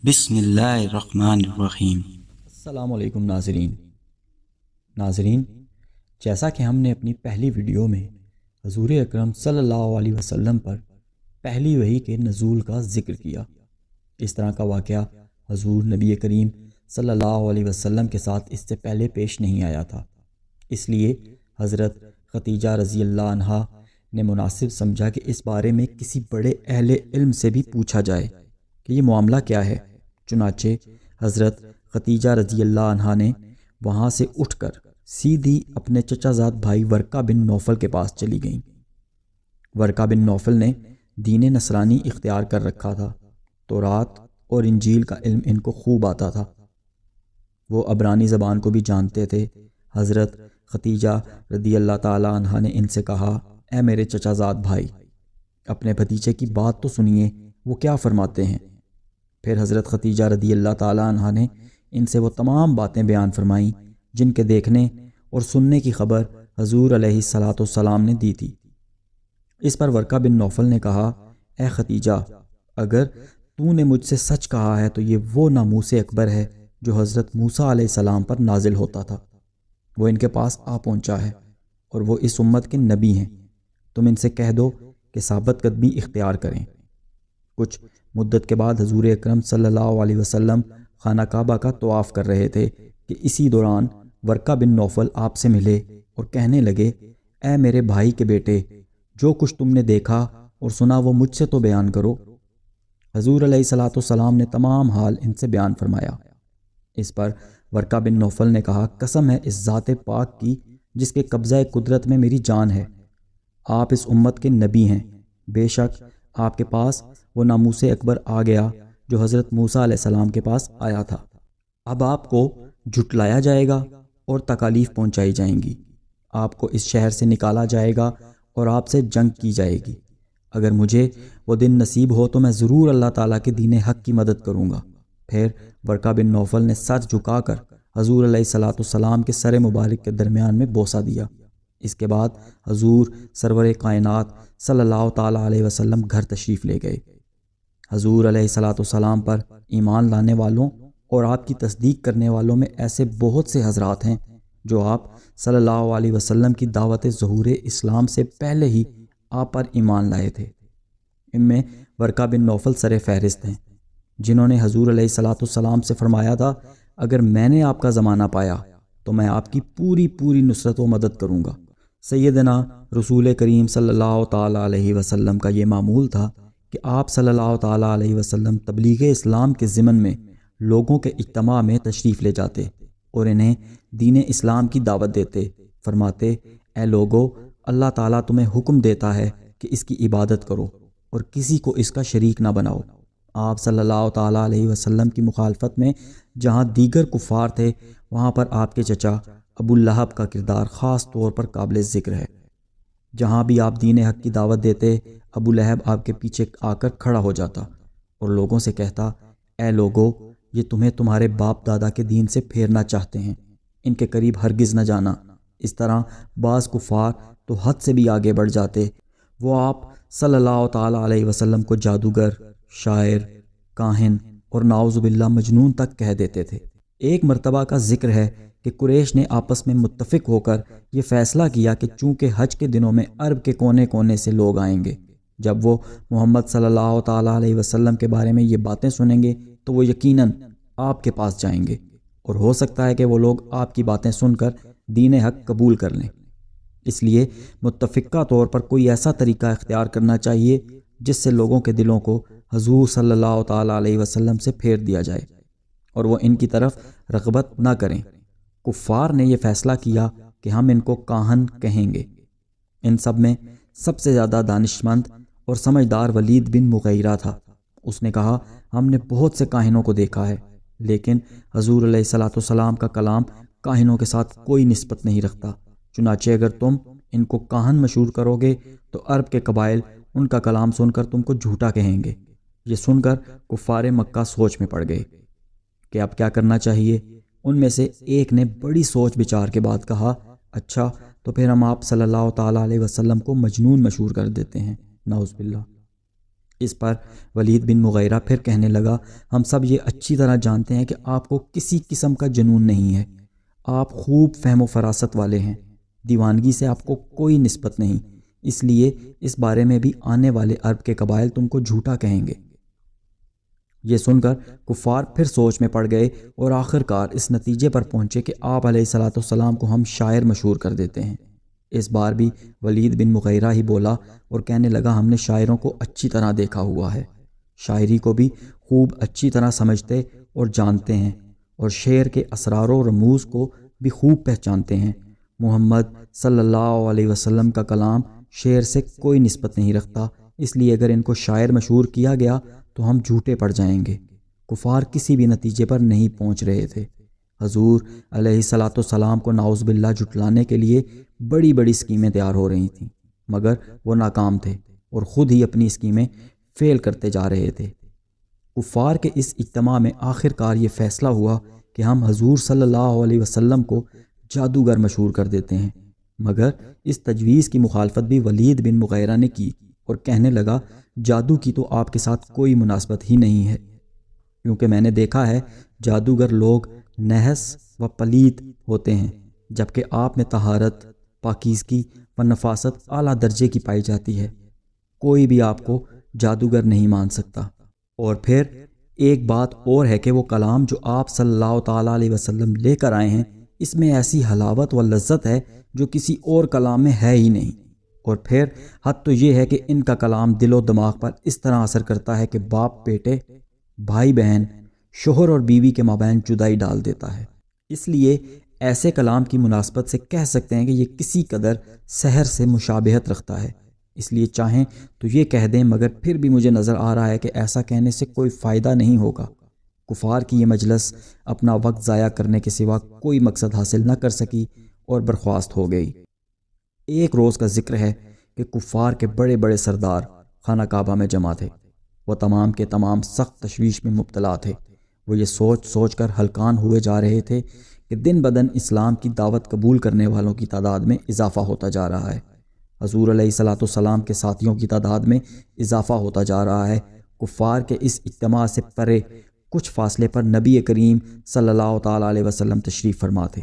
بسم اللہ الرحمن الرحیم۔ السلام علیکم ناظرین، جیسا کہ ہم نے اپنی پہلی ویڈیو میں حضور اکرم صلی اللہ علیہ وسلم پر پہلی وحی کے نزول کا ذکر کیا، اس طرح کا واقعہ حضور نبی کریم صلی اللہ علیہ وسلم کے ساتھ اس سے پہلے پیش نہیں آیا تھا۔ اس لیے حضرت خدیجہ رضی اللہ عنہا نے مناسب سمجھا کہ اس بارے میں کسی بڑے اہل علم سے بھی پوچھا جائے کہ یہ معاملہ کیا ہے۔ چنانچہ حضرت خدیجہ رضی اللہ عنہا نے وہاں سے اٹھ کر سیدھی اپنے چچا زاد بھائی ورقہ بن نوفل کے پاس چلی گئیں۔ ورقہ بن نوفل نے دین نصرانی اختیار کر رکھا تھا، تورات اور انجیل کا علم ان کو خوب آتا تھا، وہ عبرانی زبان کو بھی جانتے تھے۔ حضرت خدیجہ رضی اللہ تعالی عنہا نے ان سے کہا، اے میرے چچا زاد بھائی، اپنے بھتیجے کی بات تو سنیے، وہ کیا فرماتے ہیں۔ پھر حضرت خدیجہ رضی اللہ تعالی عنہا نے ان سے وہ تمام باتیں بیان فرمائیں جن کے دیکھنے اور سننے کی خبر حضور علیہ الصلاۃ والسلام نے دی تھی۔ اس پر ورقہ بن نوفل نے کہا، اے خدیجہ، اگر تو نے مجھ سے سچ کہا ہے تو یہ وہ ناموس اکبر ہے جو حضرت موسیٰ علیہ السلام پر نازل ہوتا تھا، وہ ان کے پاس آ پہنچا ہے اور وہ اس امت کے نبی ہیں۔ تم ان سے کہہ دو کہ ثابت قدمی اختیار کریں۔ کچھ مدت کے بعد حضور اکرم صلی اللہ علیہ وسلم خانہ کعبہ کا طواف کر رہے تھے کہ اسی دوران ورقہ بن نوفل آپ سے ملے اور کہنے لگے، اے میرے بھائی کے بیٹے، جو کچھ تم نے دیکھا اور سنا وہ مجھ سے تو بیان کرو۔ حضور علیہ الصلاۃ والسلام نے تمام حال ان سے بیان فرمایا۔ اس پر ورقہ بن نوفل نے کہا، قسم ہے اس ذات پاک کی جس کے قبضہ قدرت میں میری جان ہے، آپ اس امت کے نبی ہیں، بے شک آپ کے پاس وہ ناموس اکبر آ گیا جو حضرت موسیٰ علیہ السلام کے پاس آیا تھا۔ اب آپ کو جھٹلایا جائے گا اور تکالیف پہنچائی جائیں گی، آپ کو اس شہر سے نکالا جائے گا اور آپ سے جنگ کی جائے گی۔ اگر مجھے وہ دن نصیب ہو تو میں ضرور اللہ تعالیٰ کے دین حق کی مدد کروں گا۔ پھر ورقہ بن نوفل نے سر جھکا کر حضور علیہ الصلاۃ والسلام کے سر مبارک کے درمیان میں بوسہ دیا۔ اس کے بعد حضور سرور کائنات صلی اللہ تعالیٰ علیہ وسلم گھر تشریف لے گئے۔ حضور علیہ الصلاۃ والسلام پر ایمان لانے والوں اور آپ کی تصدیق کرنے والوں میں ایسے بہت سے حضرات ہیں جو آپ صلی اللہ علیہ وسلم کی دعوت ظہور اسلام سے پہلے ہی آپ پر ایمان لائے تھے۔ ان میں ورقہ بن نوفل سر فہرست ہیں، جنہوں نے حضور علیہ الصلاۃ والسلام سے فرمایا تھا، اگر میں نے آپ کا زمانہ پایا تو میں آپ کی پوری نصرت و مدد کروں گا۔ سیدنا رسول کریم صلی اللہ تعالیٰ علیہ وسلم کا یہ معمول تھا کہ آپ صلی اللہ تعالیٰ علیہ وسلم تبلیغ اسلام کے ضمن میں لوگوں کے اجتماع میں تشریف لے جاتے اور انہیں دین اسلام کی دعوت دیتے، فرماتے، اے لوگو، اللہ تعالیٰ تمہیں حکم دیتا ہے کہ اس کی عبادت کرو اور کسی کو اس کا شریک نہ بناؤ۔ آپ صلی اللہ تعالیٰ علیہ وسلم کی مخالفت میں جہاں دیگر کفار تھے، وہاں پر آپ کے چچا ابو لہب کا کردار خاص طور پر قابل ذکر ہے۔ جہاں بھی آپ دین حق کی دعوت دیتے، ابو لہب آپ کے پیچھے آ کر کھڑا ہو جاتا اور لوگوں سے کہتا، اے لوگو، یہ تمہیں تمہارے باپ دادا کے دین سے پھیرنا چاہتے ہیں، ان کے قریب ہرگز نہ جانا۔ اس طرح بعض کفار تو حد سے بھی آگے بڑھ جاتے، وہ آپ صلی اللہ تعالیٰ علیہ وسلم کو جادوگر، شاعر، کاہن اور نعوذ باللہ مجنون تک کہہ دیتے تھے۔ ایک مرتبہ کا ذکر ہے کہ قریش نے آپس میں متفق ہو کر یہ فیصلہ کیا کہ چونکہ حج کے دنوں میں عرب کے کونے کونے سے لوگ آئیں گے، جب وہ محمد صلی اللہ تعالیٰ علیہ وسلم کے بارے میں یہ باتیں سنیں گے تو وہ یقیناً آپ کے پاس جائیں گے، اور ہو سکتا ہے کہ وہ لوگ آپ کی باتیں سن کر دین حق قبول کر لیں۔ اس لیے متفقہ طور پر کوئی ایسا طریقہ اختیار کرنا چاہیے جس سے لوگوں کے دلوں کو حضور صلی اللہ تعالیٰ علیہ وسلم سے پھیر دیا جائے اور وہ ان کی طرف رغبت نہ کریں۔ کفار نے یہ فیصلہ کیا کہ ہم ان کو کاہن کہیں گے۔ ان سب میں سب سے زیادہ دانشمند اور سمجھدار ولید بن مغیرہ تھا۔ اس نے کہا، ہم نے بہت سے کاہنوں کو دیکھا ہے، لیکن حضور علیہ الصلاۃ والسلام کا کلام کاہنوں کے ساتھ کوئی نسبت نہیں رکھتا، چنانچہ اگر تم ان کو کاہن مشہور کرو گے تو عرب کے قبائل ان کا کلام سن کر تم کو جھوٹا کہیں گے۔ یہ سن کر کفار مکہ سوچ میں پڑ گئے کہ اب کیا کرنا چاہیے۔ ان میں سے ایک نے بڑی سوچ بچار کے بعد کہا، اچھا تو پھر ہم آپ صلی اللہ تعالیٰ علیہ وسلم کو مجنون مشہور کر دیتے ہیں، نعوذ باللہ۔ اس پر ولید بن مغیرہ پھر کہنے لگا، ہم سب یہ اچھی طرح جانتے ہیں کہ آپ کو کسی قسم کا جنون نہیں ہے، آپ خوب فہم و فراست والے ہیں، دیوانگی سے آپ کو کوئی نسبت نہیں، اس لیے اس بارے میں بھی آنے والے عرب کے قبائل تم کو جھوٹا کہیں گے۔ یہ سن کر کفار پھر سوچ میں پڑ گئے اور آخر کار اس نتیجے پر پہنچے کہ آپ علیہ الصلوۃ والسلام کو ہم شاعر مشہور کر دیتے ہیں۔ اس بار بھی ولید بن مغیرہ ہی بولا اور کہنے لگا، ہم نے شاعروں کو اچھی طرح دیکھا ہوا ہے، شاعری کو بھی خوب اچھی طرح سمجھتے اور جانتے ہیں، اور شعر کے اسرار و رموز کو بھی خوب پہچانتے ہیں۔ محمد صلی اللہ علیہ وسلم کا کلام شعر سے کوئی نسبت نہیں رکھتا، اس لیے اگر ان کو شاعر مشہور کیا گیا تو ہم جھوٹے پڑ جائیں گے۔ کفار کسی بھی نتیجے پر نہیں پہنچ رہے تھے۔ حضور علیہ الصلوۃ والسلام کو نعوذ باللہ جھٹلانے کے لیے بڑی بڑی اسکیمیں تیار ہو رہی تھیں، مگر وہ ناکام تھے اور خود ہی اپنی اسکیمیں فیل کرتے جا رہے تھے۔ کفار کے اس اجتماع میں آخر کار یہ فیصلہ ہوا کہ ہم حضور صلی اللہ علیہ وسلم کو جادوگر مشہور کر دیتے ہیں، مگر اس تجویز کی مخالفت بھی ولید بن مغیرہ نے کی اور کہنے لگا، جادو کی تو آپ کے ساتھ کوئی مناسبت ہی نہیں ہے، کیونکہ میں نے دیکھا ہے جادوگر لوگ نحس و پلیت ہوتے ہیں، جبکہ آپ میں طہارت، پاکیزگی و نفاست اعلیٰ درجے کی پائی جاتی ہے، کوئی بھی آپ کو جادوگر نہیں مان سکتا۔ اور پھر ایک بات اور ہے کہ وہ کلام جو آپ صلی اللہ تعالیٰ علیہ وسلم لے کر آئے ہیں، اس میں ایسی حلاوت و لذت ہے جو کسی اور کلام میں ہے ہی نہیں، اور پھر حد تو یہ ہے کہ ان کا کلام دل و دماغ پر اس طرح اثر کرتا ہے کہ باپ بیٹے، بھائی بہن، شوہر اور بیوی کے مابین جدائی ڈال دیتا ہے۔ اس لیے ایسے کلام کی مناسبت سے کہہ سکتے ہیں کہ یہ کسی قدر سحر سے مشابہت رکھتا ہے، اس لیے چاہیں تو یہ کہہ دیں، مگر پھر بھی مجھے نظر آ رہا ہے کہ ایسا کہنے سے کوئی فائدہ نہیں ہوگا۔ کفار کی یہ مجلس اپنا وقت ضائع کرنے کے سوا کوئی مقصد حاصل نہ کر سکی اور برخواست ہو گئی۔ ایک روز کا ذکر ہے کہ کفار کے بڑے بڑے سردار خانہ کعبہ میں جمع تھے، وہ تمام کے تمام سخت تشویش میں مبتلا تھے۔ وہ یہ سوچ سوچ کر ہلکان ہوئے جا رہے تھے کہ دن بدن اسلام کی دعوت قبول کرنے والوں کی تعداد میں اضافہ ہوتا جا رہا ہے، حضور علیہ الصلوۃ والسلام کے ساتھیوں کی تعداد میں اضافہ ہوتا جا رہا ہے۔ کفار کے اس اجتماع سے پرے کچھ فاصلے پر نبی کریم صلی اللہ تعالیٰ علیہ وسلم تشریف فرما تھے۔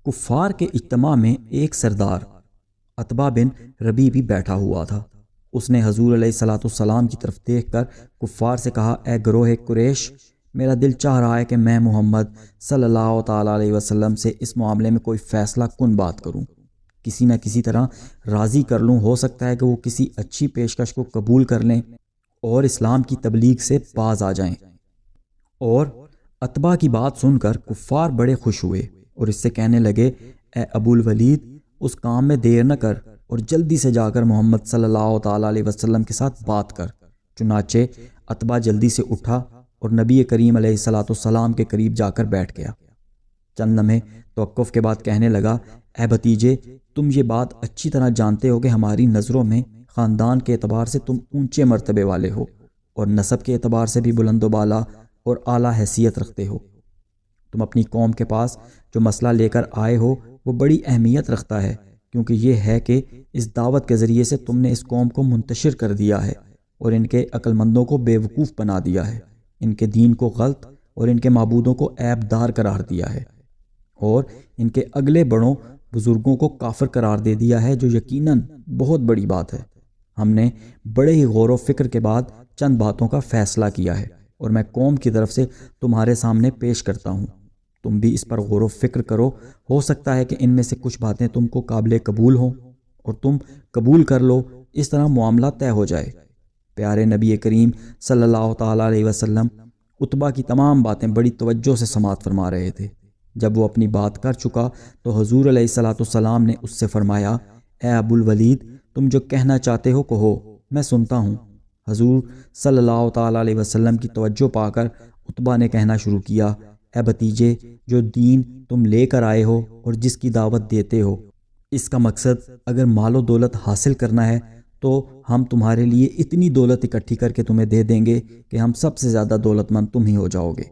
کفار کے اجتماع میں ایک سردار عتبہ بن ربیع بھی بیٹھا ہوا تھا۔ اس نے حضور علیہ الصلوۃ والسلام کی طرف دیکھ کر کفار سے کہا، اے گروہ قریش، میرا دل چاہ رہا ہے کہ میں محمد صلی اللہ تعالیٰ علیہ وسلم سے اس معاملے میں کوئی فیصلہ کن بات کروں، کسی نہ کسی طرح راضی کر لوں۔ ہو سکتا ہے کہ وہ کسی اچھی پیشکش کو قبول کر لیں اور اسلام کی تبلیغ سے باز آ جائیں۔ اور عتبہ کی بات سن کر کفار بڑے خوش ہوئے اور اس سے کہنے لگے، اے ابو الولید، اس کام میں دیر نہ کر اور جلدی سے جا کر محمد صلی اللہ تعالیٰ علیہ وسلم کے ساتھ بات کر۔ چنانچہ عتبہ جلدی سے اٹھا اور نبی کریم علیہ الصلوۃ والسلام کے قریب جا کر بیٹھ گیا۔ چند لمحے توقف کے بعد کہنے لگا، اے بھتیجے، تم یہ بات اچھی طرح جانتے ہو کہ ہماری نظروں میں خاندان کے اعتبار سے تم اونچے مرتبے والے ہو اور نسب کے اعتبار سے بھی بلند و بالا اور اعلیٰ حیثیت رکھتے ہو۔ تم اپنی قوم کے پاس جو مسئلہ لے کر آئے ہو وہ بڑی اہمیت رکھتا ہے، کیونکہ یہ ہے کہ اس دعوت کے ذریعے سے تم نے اس قوم کو منتشر کر دیا ہے اور ان کے عقل مندوں کو بے وقوف بنا دیا ہے، ان کے دین کو غلط اور ان کے معبودوں کو عیب دار قرار دیا ہے، اور ان کے اگلے بڑوں بزرگوں کو کافر قرار دے دیا ہے، جو یقیناً بہت بڑی بات ہے۔ ہم نے بڑے ہی غور و فکر کے بعد چند باتوں کا فیصلہ کیا ہے اور میں قوم کی طرف سے تمہارے سامنے پیش کرتا ہوں، تم بھی اس پر غور و فکر کرو۔ ہو سکتا ہے کہ ان میں سے کچھ باتیں تم کو قابل قبول ہوں اور تم قبول کر لو، اس طرح معاملہ طے ہو جائے۔ پیارے نبی کریم صلی اللہ تعالیٰ علیہ وسلم عتبہ کی تمام باتیں بڑی توجہ سے سماعت فرما رہے تھے۔ جب وہ اپنی بات کر چکا تو حضور علیہ الصلوۃ والسلام نے اس سے فرمایا، اے ابو الولید، تم جو کہنا چاہتے ہو کہو، میں سنتا ہوں۔ حضور صلی اللہ تعالیٰ علیہ وسلم کی توجہ پا کر عتبہ نے کہنا شروع کیا، اے بھتیجے، جو دین تم لے کر آئے ہو اور جس کی دعوت دیتے ہو، اس کا مقصد اگر مال و دولت حاصل کرنا ہے تو ہم تمہارے لیے اتنی دولت اکٹھی کر کے تمہیں دے دیں گے کہ ہم سب سے زیادہ دولت مند تم ہی ہو جاؤ گے۔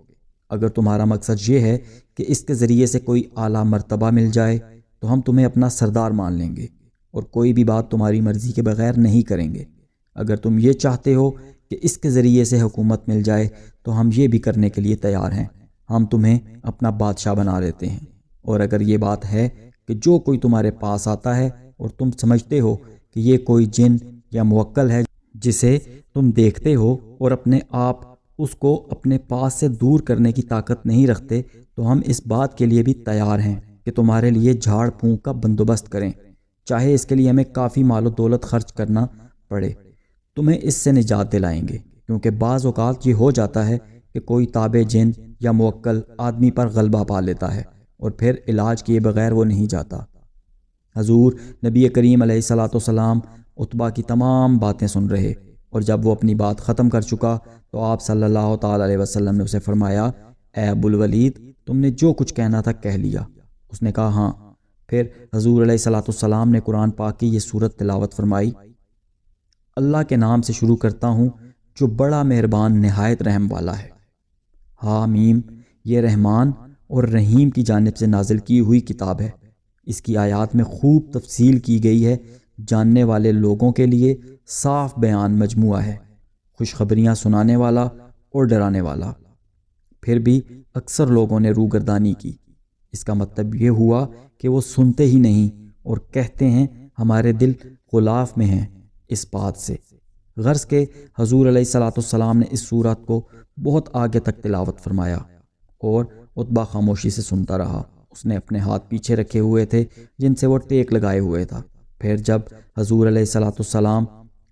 اگر تمہارا مقصد یہ ہے کہ اس کے ذریعے سے کوئی اعلیٰ مرتبہ مل جائے تو ہم تمہیں اپنا سردار مان لیں گے اور کوئی بھی بات تمہاری مرضی کے بغیر نہیں کریں گے۔ اگر تم یہ چاہتے ہو کہ اس کے ذریعے سے حکومت مل جائے تو ہم یہ بھی کرنے کے لیے تیار ہیں، ہم تمہیں اپنا بادشاہ بنا لیتے ہیں۔ اور اگر یہ بات ہے کہ جو کوئی تمہارے پاس آتا ہے اور تم سمجھتے ہو کہ یہ کوئی جن یا موکل ہے جسے تم دیکھتے ہو اور اپنے آپ اس کو اپنے پاس سے دور کرنے کی طاقت نہیں رکھتے، تو ہم اس بات کے لیے بھی تیار ہیں کہ تمہارے لیے جھاڑ پھونک کا بندوبست کریں، چاہے اس کے لیے ہمیں کافی مال و دولت خرچ کرنا پڑے، تمہیں اس سے نجات دلائیں گے۔ کیونکہ بعض اوقات یہ ہو جاتا ہے کہ کوئی تابع جن یا موکل آدمی پر غلبہ پا لیتا ہے اور پھر علاج کیے بغیر وہ نہیں جاتا۔ حضور نبی کریم علیہ الصلاۃ والسلام عتبہ کی تمام باتیں سن رہے، اور جب وہ اپنی بات ختم کر چکا تو آپ صلی اللہ تعالی علیہ وسلم نے اسے فرمایا، اے ابو الولید، تم نے جو کچھ کہنا تھا کہہ لیا؟ اس نے کہا ہاں۔ پھر حضور علیہ الصلاۃ والسلام نے قرآن پاک کی یہ سورت تلاوت فرمائی، اللہ کے نام سے شروع کرتا ہوں جو بڑا مہربان نہایت رحم والا ہے۔ حامیم، یہ رحمان اور رحیم کی جانب سے نازل کی ہوئی کتاب ہے۔ اس کی آیات میں خوب تفصیل کی گئی ہے، جاننے والے لوگوں کے لیے صاف بیان مجموعہ ہے، خوشخبریاں سنانے والا اور ڈرانے والا۔ پھر بھی اکثر لوگوں نے روگردانی کی۔ اس کا مطلب یہ ہوا کہ وہ سنتے ہی نہیں اور کہتے ہیں ہمارے دل غلاف میں ہیں اس بات سے۔ غرض کہ حضور علیہ الصلاۃ والسلام نے اس سورت کو بہت آگے تک تلاوت فرمایا اور عتبہ خاموشی سے سنتا رہا۔ اس نے اپنے ہاتھ پیچھے رکھے ہوئے تھے جن سے وہ ٹیک لگائے ہوئے تھا۔ پھر جب حضور علیہ الصلاۃ والسلام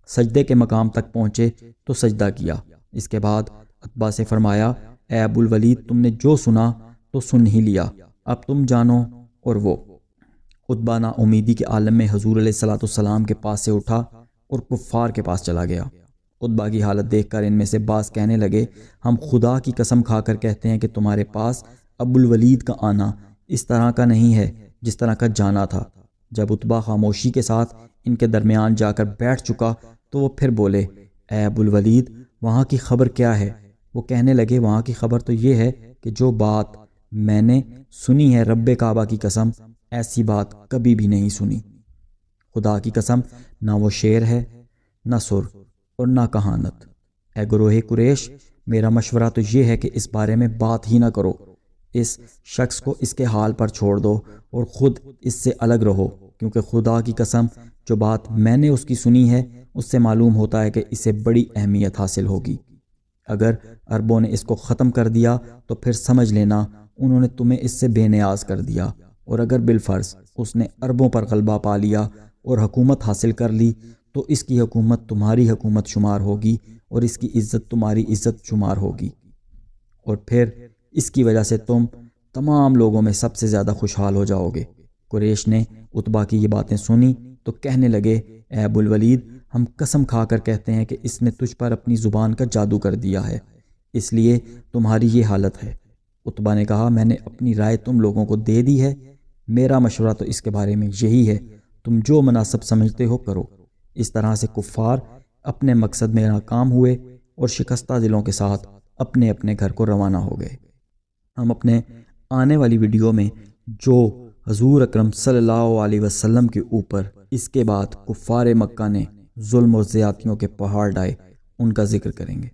سجدے کے مقام تک پہنچے تو سجدہ کیا۔ اس کے بعد عتبہ سے فرمایا، اے ابو الولید، تم نے جو سنا تو سن ہی لیا، اب تم جانو اور وہ۔ عتبہ نا امیدی کے عالم میں حضور علیہ الصلاۃ والسلام کے پاس سے اٹھا اور کفار کے پاس چلا گیا۔ عتبہ کی حالت دیکھ کر ان میں سے بعض کہنے لگے، ہم خدا کی قسم کھا کر کہتے ہیں کہ تمہارے پاس ابو الولید کا آنا اس طرح کا نہیں ہے جس طرح کا جانا تھا۔ جب عتبہ خاموشی کے ساتھ ان کے درمیان جا کر بیٹھ چکا تو وہ پھر بولے، اے ابو الولید، وہاں کی خبر کیا ہے؟ وہ کہنے لگے، وہاں کی خبر تو یہ ہے کہ جو بات میں نے سنی ہے، رب کعبہ کی قسم ایسی بات کبھی بھی نہیں سنی۔ خدا کی قسم، نہ وہ شعر ہے، نہ سر اور نہ کہانت۔ اے گروہ قریش، میرا مشورہ تو یہ ہے کہ اس بارے میں بات ہی نہ کرو، اس شخص کو اس کے حال پر چھوڑ دو اور خود اس سے الگ رہو، کیونکہ خدا کی قسم جو بات میں نے اس کی سنی ہے اس سے معلوم ہوتا ہے کہ اسے بڑی اہمیت حاصل ہوگی۔ اگر عربوں نے اس کو ختم کر دیا تو پھر سمجھ لینا انہوں نے تمہیں اس سے بے نیاز کر دیا، اور اگر بالفرض اس نے عربوں پر غلبہ پا لیا اور حکومت حاصل کر لی تو اس کی حکومت تمہاری حکومت شمار ہوگی اور اس کی عزت تمہاری عزت شمار ہوگی، اور پھر اس کی وجہ سے تم تمام لوگوں میں سب سے زیادہ خوشحال ہو جاؤ گے۔ قریش نے عتبہ کی یہ باتیں سنی تو کہنے لگے، اے ابو الولید، ہم قسم کھا کر کہتے ہیں کہ اس نے تجھ پر اپنی زبان کا جادو کر دیا ہے، اس لیے تمہاری یہ حالت ہے۔ عتبہ نے کہا، میں نے اپنی رائے تم لوگوں کو دے دی ہے، میرا مشورہ تو اس کے بارے میں یہی ہے، تم جو مناسب سمجھتے ہو کرو۔ اس طرح سے کفار اپنے مقصد میں ناکام ہوئے اور شکستہ دلوں کے ساتھ اپنے اپنے گھر کو روانہ ہو گئے۔ ہم اپنے آنے والی ویڈیو میں جو حضور اکرم صلی اللہ علیہ وسلم کے اوپر اس کے بعد کفار مکہ نے ظلم و زیادتیوں کے پہاڑ ڈھائے ان کا ذکر کریں گے۔